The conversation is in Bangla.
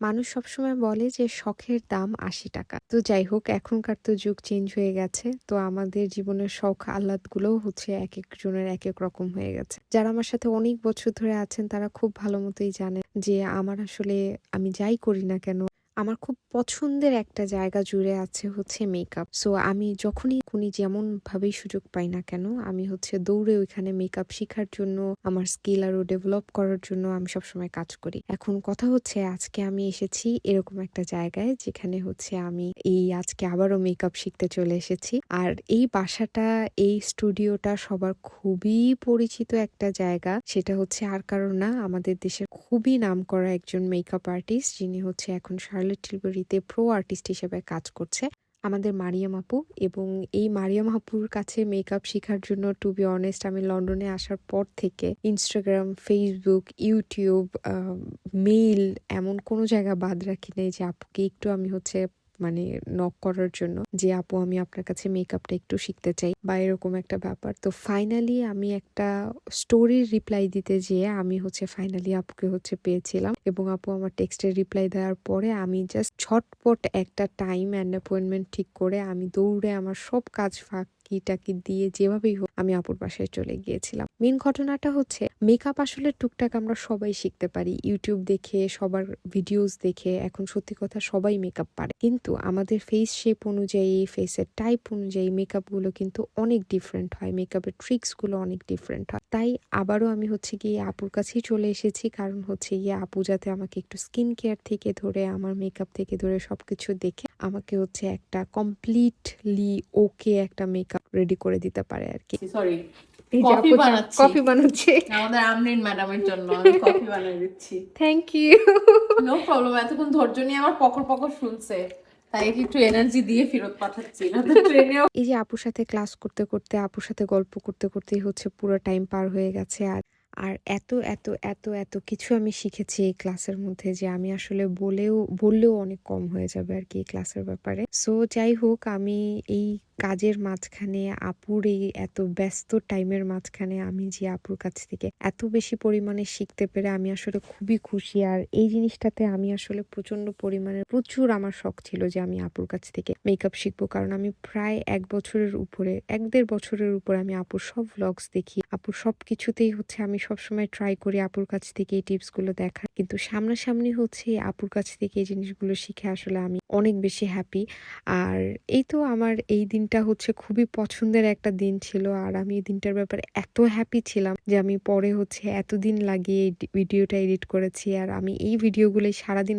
মানুষ সবসময় বলে যে শখের দাম ৮০ টাকা। তো যাই হোক, এখনকার তো যুগ চেঞ্জ হয়ে গেছে। তো আমাদের জীবনের শখ আহ্লাদ গুলোও হচ্ছে এক একজনের এক এক রকম হয়ে গেছে। যারা আমার সাথে অনেক বছর ধরে আছেন তারা খুব ভালো মতোই জানেন যে আমার আসলে আমি যাই করি না কেন, আমার খুব পছন্দের একটা জায়গা জুড়ে আছে হচ্ছে মেকআপ। সো আমি যখনই কোনি যেমন ভাবেই সুযোগ পাই না কেন, আমি হচ্ছে দৌড়ে ওইখানে মেকআপ শিখার জন্য, আমার স্কিল আরো ডেভেলপ করার জন্য আমি সবসময় কাজ করি। এখন কথা হচ্ছে, আজকে আমি এসেছি এরকম একটা জায়গায় যেখানে হচ্ছে আমি আজকে আবারও মেকআপ শিখতে চলে এসেছি। আর এই বাসাটা, এই স্টুডিওটা সবার খুবই পরিচিত একটা জায়গা। সেটা হচ্ছে আর কারো না, আমাদের দেশের খুবই নামকরা একজন মেকআপ আর্টিস্ট, যিনি হচ্ছে এখন শার্লট টিলবারিতে প্রো আর্টিস্ট হিসেবে কাজ করছে, আমাদের মারিয়াম আপু। এবং এই মারিয়াম আপুর কাছে মেকআপ শেখার জন্য টু বি অনেস্ট আমি লন্ডনে আসার পর থেকে ইনস্টাগ্রাম, ফেসবুক, ইউটিউব, মেইল এমন কোনো জায়গা বাদ রাখি নাই যে আপুকে একটু আমি হচ্ছে মানে নক করার জন্য যে আপু আমি আপনার কাছে মেকআপটা একটু শিখতে চাই বা এরকম একটা ব্যাপার। তো ফাইনালি আমি একটা স্টোরির রিপ্লাই দিতে যেয়ে আমি হচ্ছে ফাইনালি আপুকে হচ্ছে পেয়েছিলাম, এবং আপু আমার টেক্সটের রিপ্লাই দেওয়ার পরে আমি জাস্ট ঝটপট একটা টাইম অ্যান্ড অ্যাপয়েন্টমেন্ট ঠিক করে আমি দৌড়ে আমার সব কাজ ফাঁকি দিয়ে যেভাবেই হোক আমি আপুর বাসায় চলে গিয়েছিলাম। মেন ঘটনাটা হচ্ছে, মেকআপ আসলে টুকটাক আমরা সবাই শিখতে পারি ইউটিউব দেখে, সবার ভিডিওস দেখে। এখন সত্যি কথা সবাই মেকআপ পারে, কিন্তু আমাদের ফেস শেপ অনুযায়ী, ফেসের টাইপ অনুযায়ী মেকআপ গুলো কিন্তু অনেক ডিফারেন্ট হয়, মেকআপের ট্রিক্স গুলো অনেক ডিফারেন্ট হয়। তাই আবারও আমি হচ্ছে গিয়ে আপুর কাছেই চলে এসেছি, কারণ হচ্ছে গিয়ে আপু যাতে আমাকে একটু স্কিন কেয়ার থেকে ধরে আমার মেকআপ থেকে ধরে সবকিছু দেখে আমাকে হচ্ছে একটা কমপ্লিটলি ওকে একটা মেকআপ রেডি করে দিতে পারে আর কি। সরি, এই যে কফি আপু বানাচ্ছি কফি বানাচ্ছে আমাদের আমরিন ম্যাডামের জন্য। আমি কফি বানিয়ে দিচ্ছি। Thank you. নো প্রবলেম, এতক্ষণ ধৈর্য নিয়ে আমার পকর পকর শুনছে, তাই একটু এনার্জি দিয়ে ফেরত পাঠাচ্ছি, না তো ট্রেনেও। এই যে আপুর সাথে ক্লাস করতে করতে, আপুর সাথে গল্প করতে করতেই হচ্ছে পুরো টাইম পার হয়ে গেছে। আর আর এত এত এত এত কিছু আমি শিখেছি এই ক্লাসের মধ্যে যে আমি আসলে বললেও অনেক কম হয়ে যাবে আর কি এই ক্লাসের ব্যাপারে। সো যাই হোক, আমি এই কাজের মাঝখানে, আপুর এই এত ব্যস্ত টাইমের মাঝখানে আমি যে আপুর কাছ থেকে এত বেশি পরিমাণে শিখতে পেরে আমি আসলে খুবই খুশি। আর এই জিনিসটাতে আমি আসলে প্রচন্ড পরিমাণে প্রচুর আমার শখ ছিল যে আমি আপুর কাছ থেকে মেকআপ শিখবো, কারণ আমি প্রায় 1.5 বছরের উপরে আমি আপুর সব ভ্লগস দেখি, আপুর সব কিছুতেই হচ্ছে আমি সবসময় ট্রাই করি আপুর কাছ থেকে এই টিপস গুলো দেখার। কিন্তু সামনাসামনি হচ্ছে আপুর কাছ থেকে এই জিনিসগুলো শিখে আসলে আমি অনেক বেশি হ্যাপি। আর এই তো আমার এই দিনটা হচ্ছে খুবই পছন্দের একটা দিন ছিল, আর আমি এই দিনটার ব্যাপারে এত হ্যাপি ছিলাম যে আমি পরে হচ্ছে এতদিন লাগিয়ে ভিডিওটা এডিট করেছি। আর আমি এই ভিডিওগুলোই সারাদিন